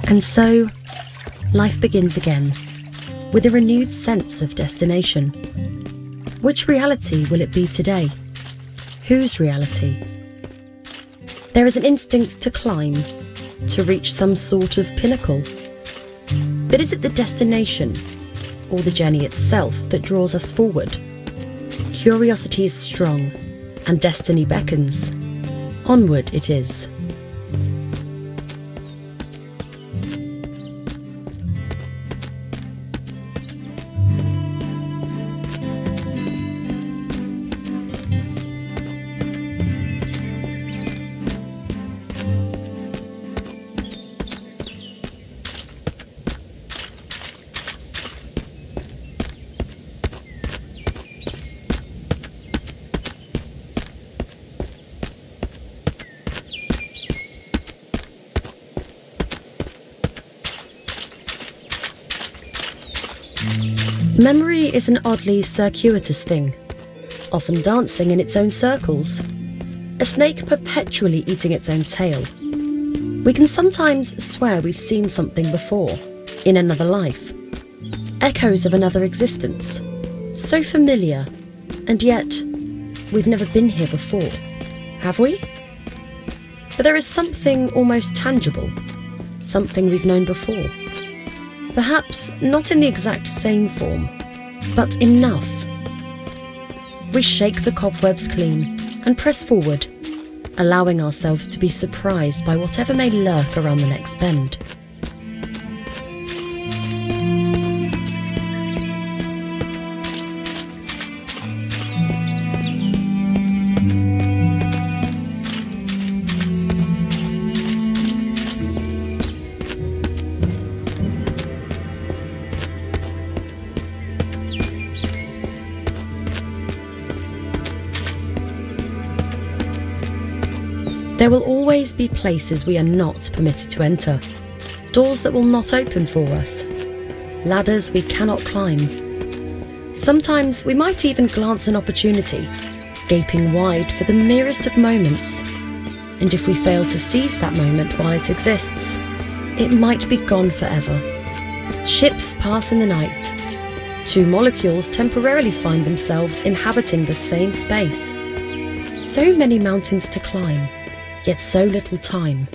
And so, life begins again, with a renewed sense of destination. Which reality will it be today? Whose reality? There is an instinct to climb, to reach some sort of pinnacle. But is it the destination, or the journey itself, that draws us forward? Curiosity is strong, and destiny beckons. Onward it is. Memory is an oddly circuitous thing, often dancing in its own circles, a snake perpetually eating its own tail. We can sometimes swear we've seen something before, in another life, echoes of another existence, so familiar, and yet we've never been here before, have we? But there is something almost tangible, something we've known before. Perhaps not in the exact same form, but enough. We shake the cobwebs clean and press forward, allowing ourselves to be surprised by whatever may lurk around the next bend. There will always be places we are not permitted to enter, doors that will not open for us, ladders we cannot climb. Sometimes we might even glance an opportunity, gaping wide for the merest of moments, and if we fail to seize that moment while it exists, it might be gone forever. Ships pass in the night. Two molecules temporarily find themselves inhabiting the same space. So many mountains to climb, yet so little time.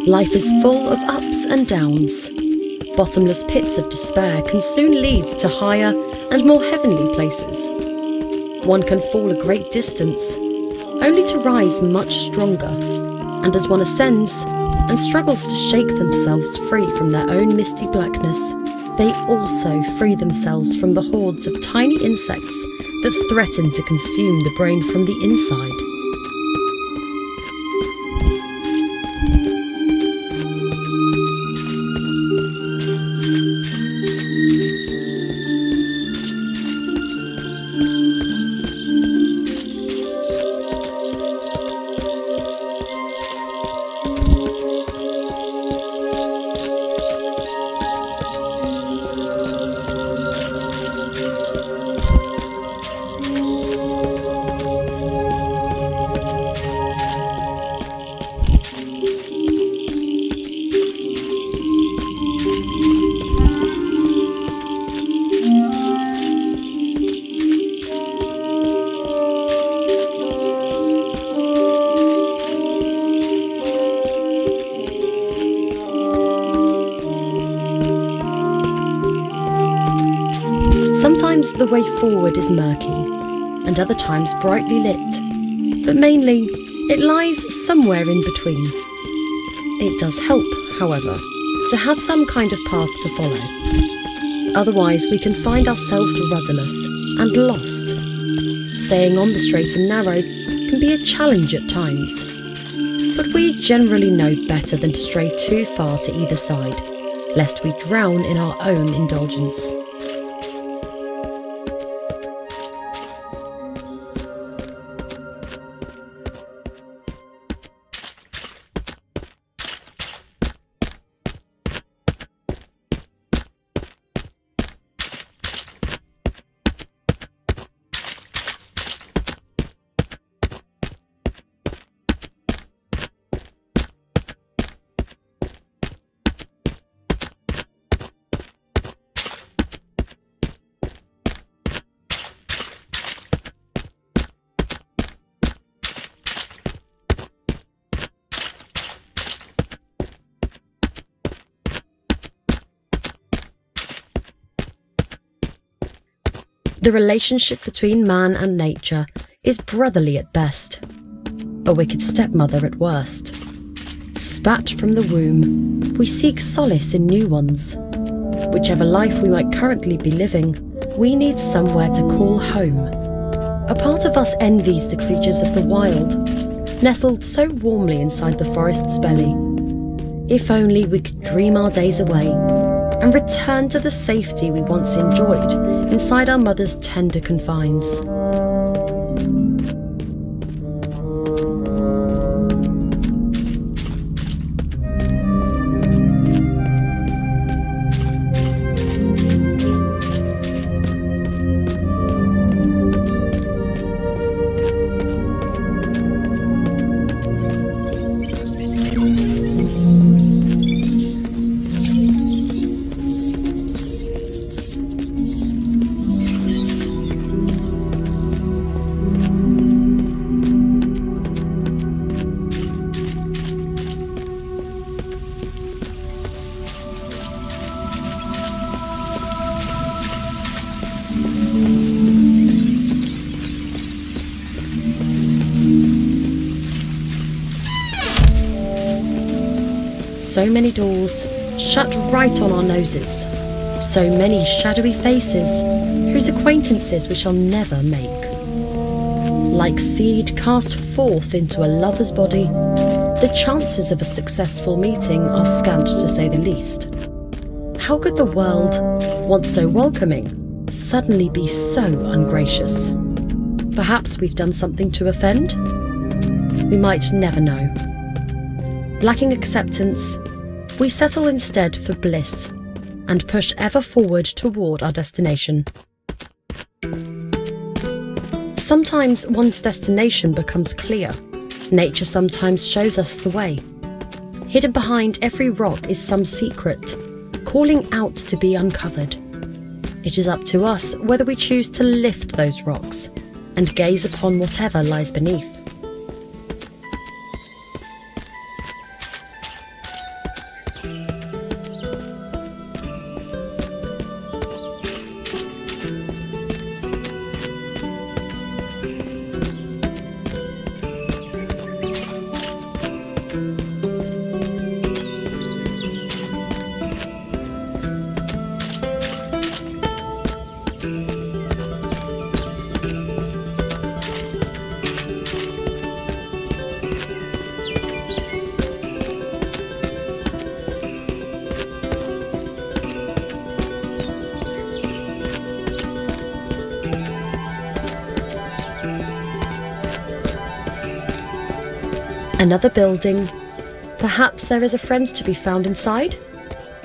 Life is full of ups and downs. Bottomless pits of despair can soon lead to higher and more heavenly places. One can fall a great distance, only to rise much stronger, and as one ascends and struggles to shake themselves free from their own misty blackness, they also free themselves from the hordes of tiny insects that threaten to consume the brain from the inside. Sometimes the way forward is murky, and other times brightly lit, but mainly it lies somewhere in between. It does help, however, to have some kind of path to follow. Otherwise, we can find ourselves rudderless and lost. Staying on the straight and narrow can be a challenge at times, but we generally know better than to stray too far to either side, lest we drown in our own indulgence. The relationship between man and nature is brotherly at best, a wicked stepmother at worst. Spat from the womb, we seek solace in new ones. Whichever life we might currently be living, we need somewhere to call home. A part of us envies the creatures of the wild, nestled so warmly inside the forest's belly. If only we could dream our days away and return to the safety we once enjoyed inside our mother's tender confines. So many doors shut right on our noses, so many shadowy faces whose acquaintances we shall never make. Like seed cast forth into a lover's body, the chances of a successful meeting are scant to say the least. How could the world, once so welcoming, suddenly be so ungracious? Perhaps we've done something to offend? We might never know. Lacking acceptance, we settle instead for bliss and push ever forward toward our destination. Sometimes one's destination becomes clear. Nature sometimes shows us the way. Hidden behind every rock is some secret, calling out to be uncovered. It is up to us whether we choose to lift those rocks and gaze upon whatever lies beneath. Another building. Perhaps there is a friend to be found inside?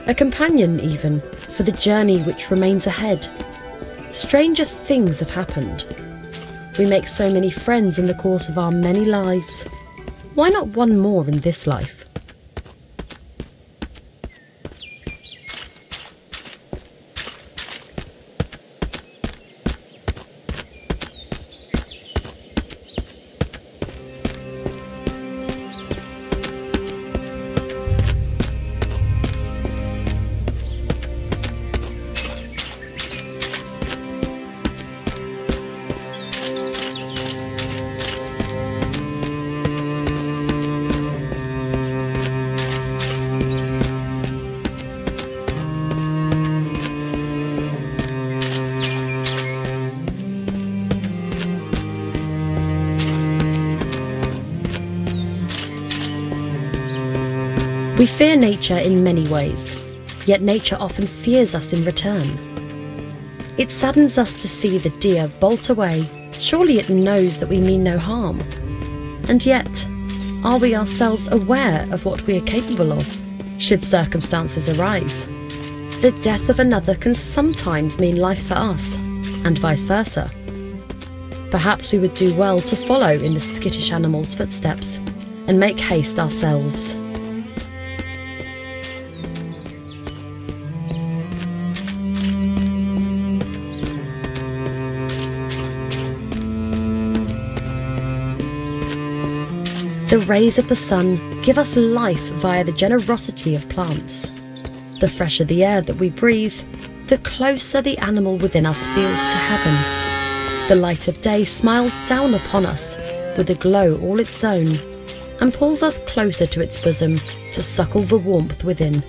A companion, even, for the journey which remains ahead. Stranger things have happened. We make so many friends in the course of our many lives. Why not one more in this life? We fear nature in many ways, yet nature often fears us in return. It saddens us to see the deer bolt away. Surely it knows that we mean no harm. And yet, are we ourselves aware of what we are capable of, should circumstances arise? The death of another can sometimes mean life for us, and vice versa. Perhaps we would do well to follow in the skittish animal's footsteps and make haste ourselves. The rays of the sun give us life via the generosity of plants. The fresher the air that we breathe, the closer the animal within us feels to heaven. The light of day smiles down upon us with a glow all its own and pulls us closer to its bosom to suckle the warmth within.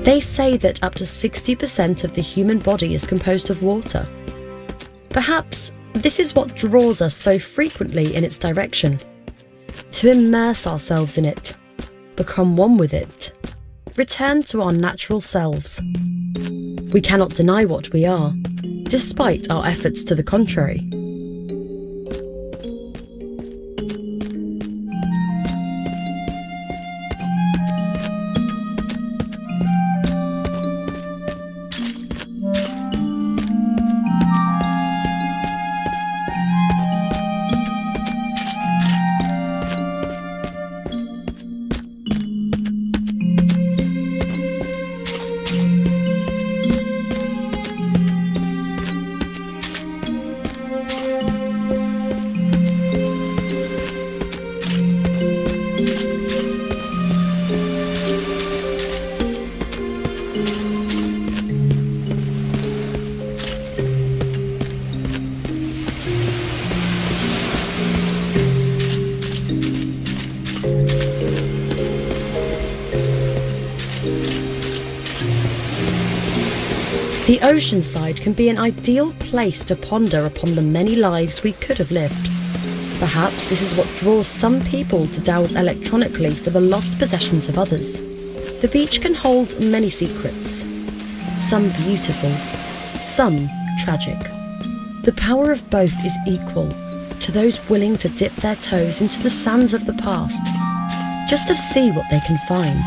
They say that up to 60% of the human body is composed of water. Perhaps this is what draws us so frequently in its direction. To immerse ourselves in it, become one with it, return to our natural selves. We cannot deny what we are, despite our efforts to the contrary. The ocean side can be an ideal place to ponder upon the many lives we could have lived. Perhaps this is what draws some people to dowse electronically for the lost possessions of others. The beach can hold many secrets, some beautiful, some tragic. The power of both is equal to those willing to dip their toes into the sands of the past, just to see what they can find.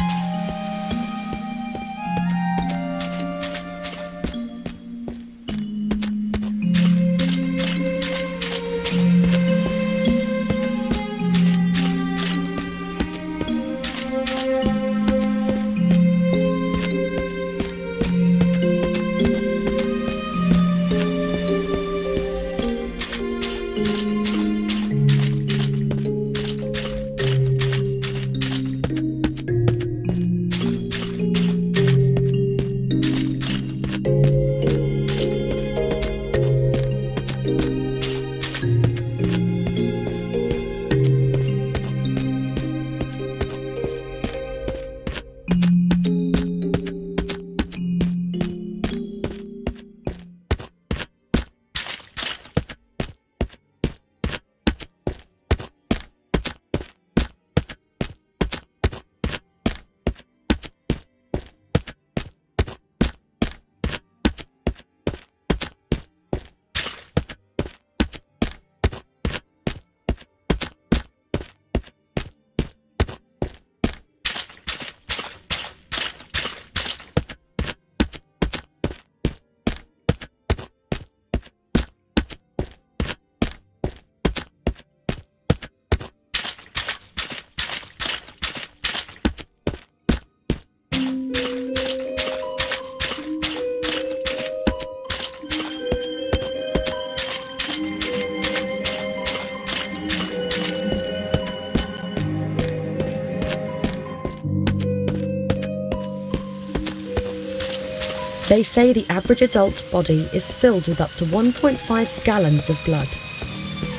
They say the average adult body is filled with up to 1.5 gallons of blood.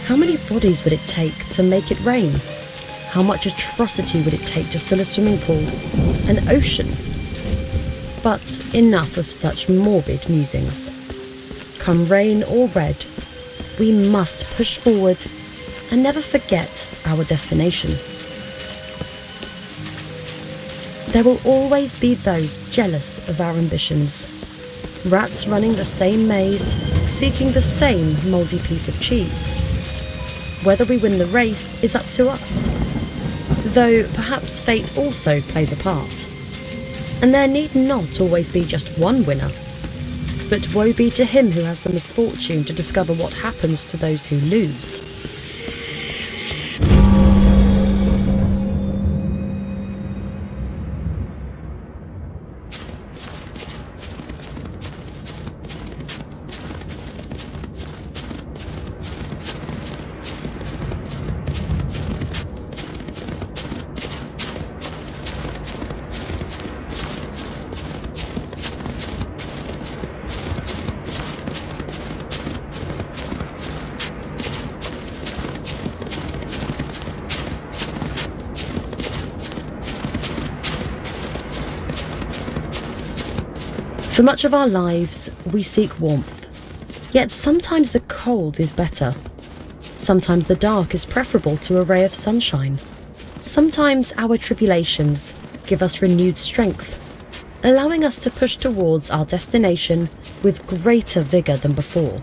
How many bodies would it take to make it rain? How much atrocity would it take to fill a swimming pool, an ocean? But enough of such morbid musings. Come rain or red, we must push forward and never forget our destination. There will always be those jealous of our ambitions. Rats running the same maze, seeking the same mouldy piece of cheese. Whether we win the race is up to us, though perhaps fate also plays a part. And there need not always be just one winner, but woe be to him who has the misfortune to discover what happens to those who lose. For much of our lives, we seek warmth. Yet sometimes the cold is better. Sometimes the dark is preferable to a ray of sunshine. Sometimes our tribulations give us renewed strength, allowing us to push towards our destination with greater vigour than before.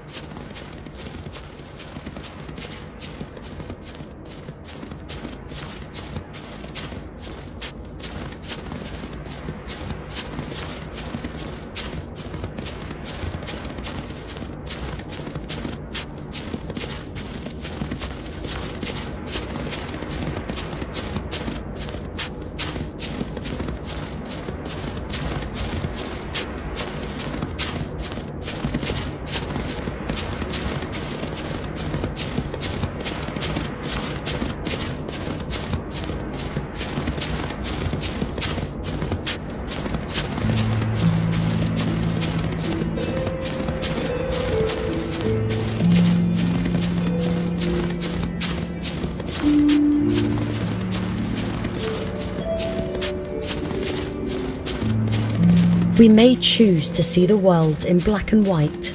We may choose to see the world in black and white,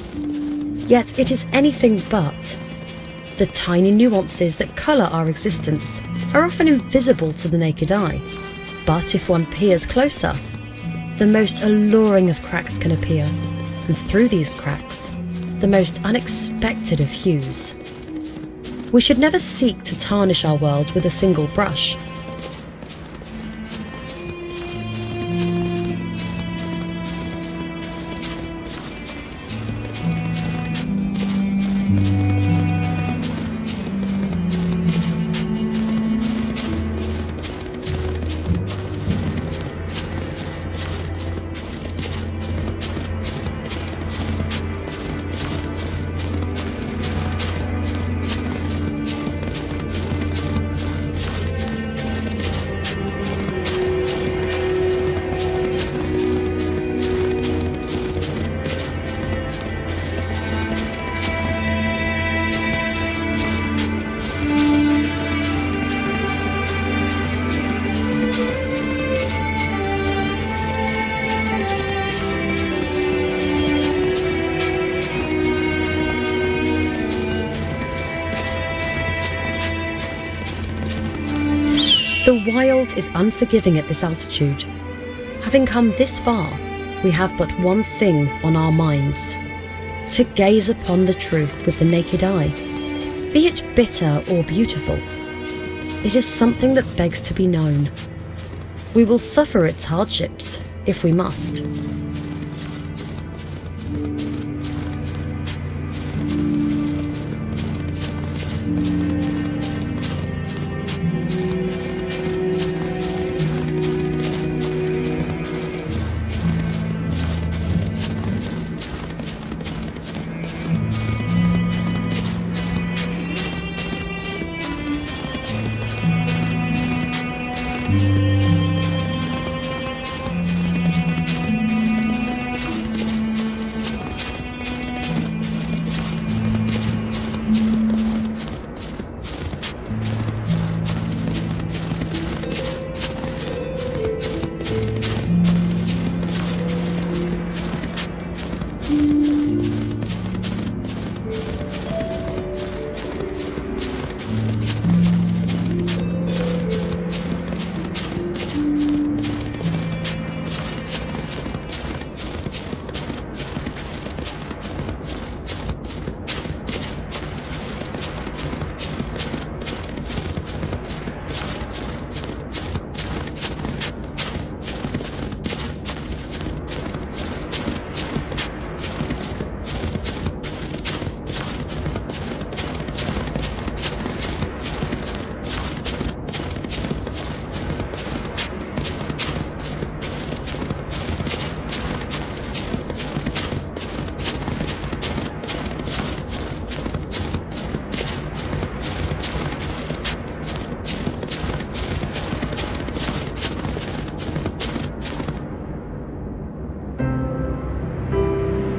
yet it is anything but. The tiny nuances that colour our existence are often invisible to the naked eye, but if one peers closer, the most alluring of cracks can appear, and through these cracks, the most unexpected of hues. We should never seek to tarnish our world with a single brush. The wild is unforgiving at this altitude. Having come this far, we have but one thing on our minds: to gaze upon the truth with the naked eye, be it bitter or beautiful. It is something that begs to be known. We will suffer its hardships if we must.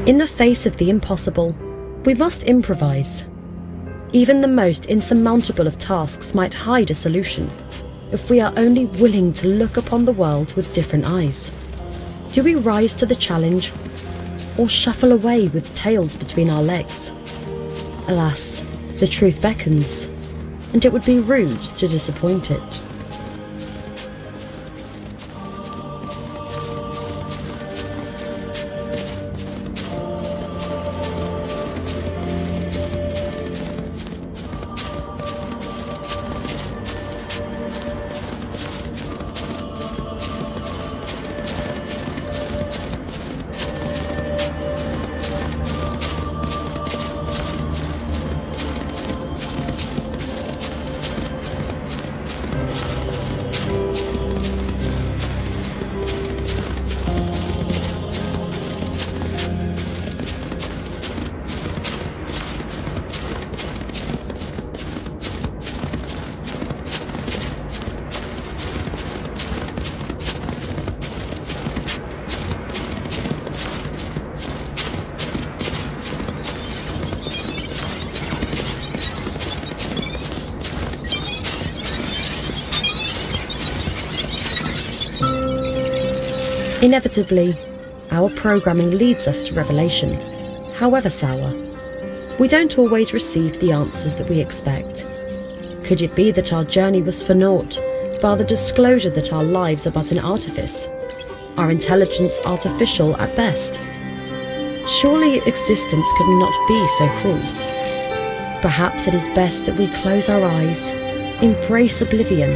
In the face of the impossible, we must improvise. Even the most insurmountable of tasks might hide a solution, if we are only willing to look upon the world with different eyes. Do we rise to the challenge, or shuffle away with tails between our legs? Alas, the truth beckons, and it would be rude to disappoint it. Inevitably, our programming leads us to revelation, however sour. We don't always receive the answers that we expect. Could it be that our journey was for naught, bar the disclosure that our lives are but an artifice, our intelligence artificial at best? Surely existence could not be so cruel. Perhaps it is best that we close our eyes, embrace oblivion,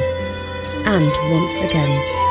and once again